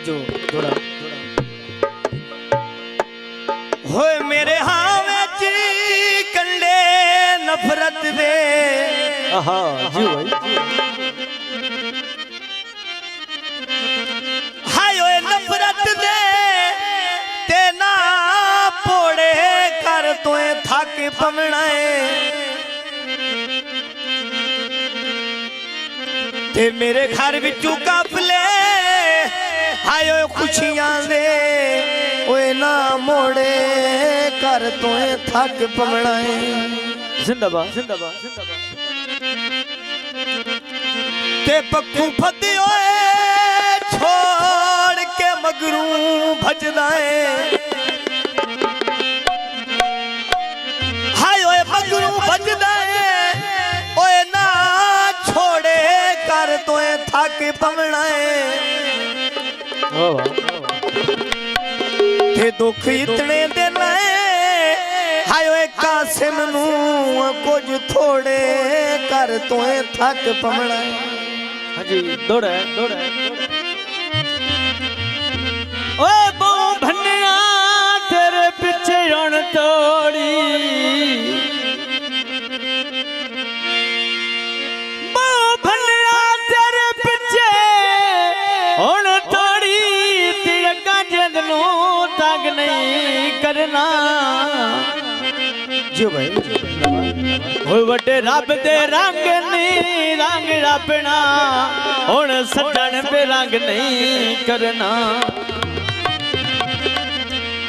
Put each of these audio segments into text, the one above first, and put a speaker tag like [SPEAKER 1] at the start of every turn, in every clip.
[SPEAKER 1] जो थोड़ा होए मेरे हावे ची कंडे नफरत दे
[SPEAKER 2] आहा जी भाई
[SPEAKER 1] हाय ओए नफरत दे ते ना पोड़े कर तोए थक पवना ते मेरे घर विचू काफले हाय ओए खुशियां दे ओए ना मोड़े कर तोए थक पवना
[SPEAKER 2] जिंदाबाद जिंदाबाद जिंदाबाद
[SPEAKER 1] ते पक्खू फते ओए छोड़ के मगरू भजदा हाय ओए मगरू भजदा ओए ना छोड़े कर तोए थक पवना ते दुख इतने दे हाय ओए कासिम नू कुछ थोड़े कर तोए थक पवना
[SPEAKER 2] हाँ जी दौड़ा दौड़ा ओए बो भन्निया तेरे पीछे उन तोड़ी बो भन्निया तेरे पीछे उन तोड़ी तिरका जदनू तक नहीं करना
[SPEAKER 1] जो भाई
[SPEAKER 2] होए वड्डे रब दे रंग नी रंग अपना हुण सजन पे रंग नहीं करना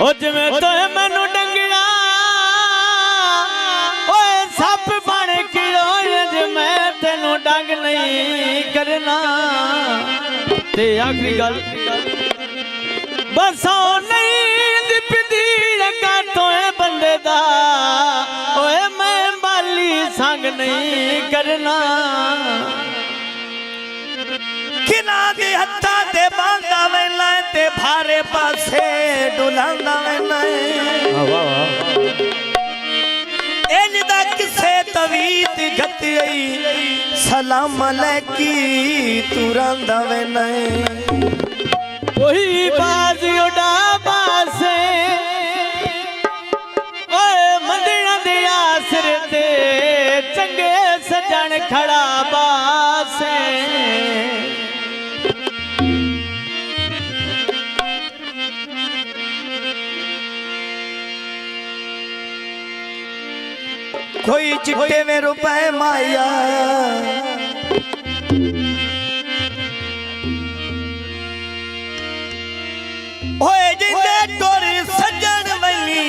[SPEAKER 2] ओ जिवें तोए मैनू डंगड़ा ओए सप बन किलो जे मैं तेनू डंग नहीं करना ते आखिरी गल बस नहीं दिपदी लगा तोए बंदे दा ओए मैं बाली संग नहीं करना
[SPEAKER 1] किना दे हत्था ते बांधा वेला ते भारे पासे डुलांदा वेला इंज दा किसे तवीत गतई सलाम अलैकी तुरंदा वेला
[SPEAKER 2] वही बाज उड़ा बासे ओए मंदिरां दे आसरे ते चंगे सजन खड़ा बासे
[SPEAKER 1] कोई चिट्टे में रुपए माया ओए जिंदे टोरी सजन वली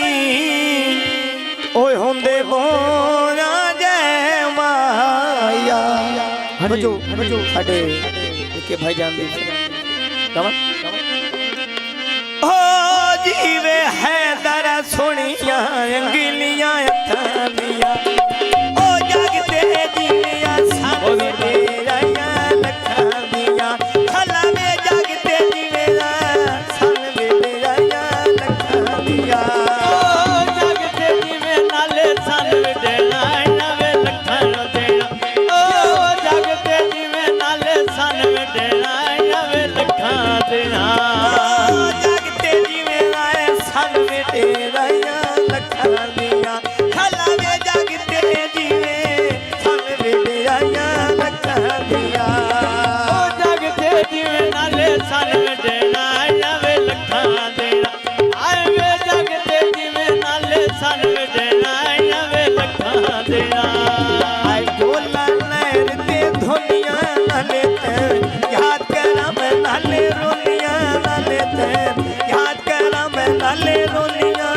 [SPEAKER 1] ओए होंदे बोना जय माया बजो बजो साडे के भाई जान दी ओ जीवे है दर सोनिया अंगलियां हथां दिया ओ जागते जीविया सामने तेरा लखां दिया खला में जागते जीवेला सामने तेरा लखां दिया
[SPEAKER 2] ओ जगते जीवे नाले सन देना नवे लखां देना ओ जगते जीवे नाले सन देना नवे लखां देना
[SPEAKER 1] जागते जीवेला सामने तेरा लखां दिया खला में जागते जीवे सामने तेरा लखां दिया
[SPEAKER 2] ओ जगते जीवे नाले सन देना नवे लखां देना आए वे जगते जीवे नाले सन देना नवे लखां देना
[SPEAKER 1] आई बोला नैर ते धोनिया नाले ते याद करा मैं नाले रोनिया नाले ते याद करा मैं नाले रोनिया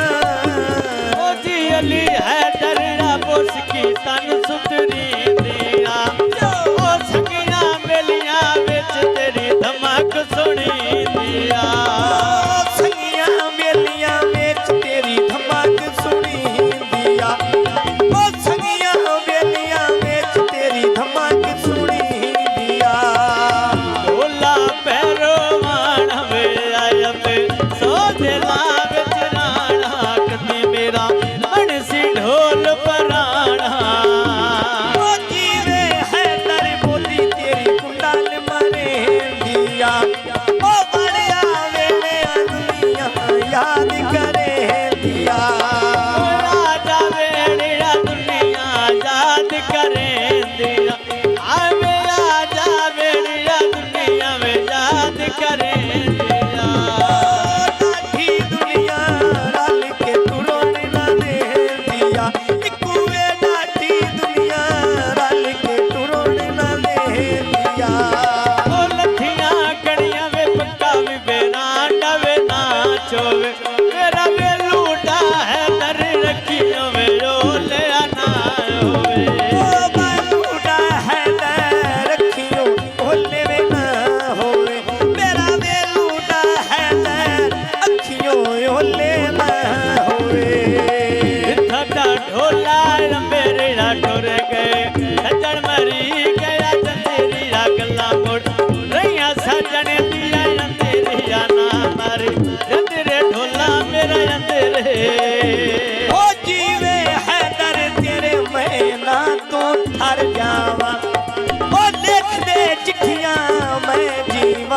[SPEAKER 2] ओ जी अली है डरना मुस्की तन सुतरी तेरा ओ सकिया बेलियां विच तेरी धमक सुनी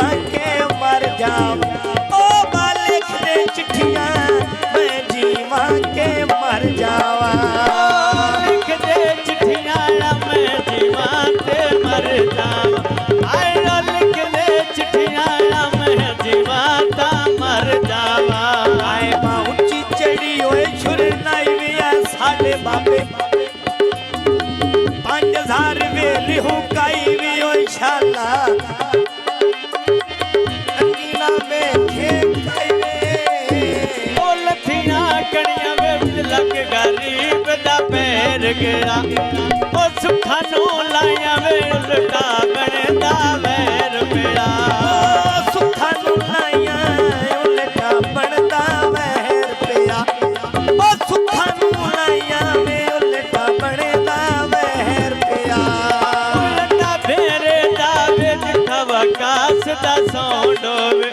[SPEAKER 1] जीवा के मर जावा ओ बा लिख दे चिट्ठियां मैं जीवा के मर जावा
[SPEAKER 2] लिख दे चिट्ठियां मैं जीवा ते मर जावा आए लिख दे चिट्ठियां मैं जीवा ता मर जावा
[SPEAKER 1] आए मां ऊंची चढ़ी होए छुर नाई विया साडे बाबे 5000 वेली हुकाई भी होए शाला अंगीला में ठेकाई वे
[SPEAKER 2] ओ लथियां कणियां वे लग गरीब दा पैर गया ओ सुखा नो लाया वे उल्टा बनदा वैर मेरा
[SPEAKER 1] ओ सुखा नु लाया उल्टा बनदा वैर पिया ओ सुखा नु लाया वे उल्टा बनदा वैर पिया
[SPEAKER 2] उल्टा फेरे दा वे जिथा वकास दा सौंडो वे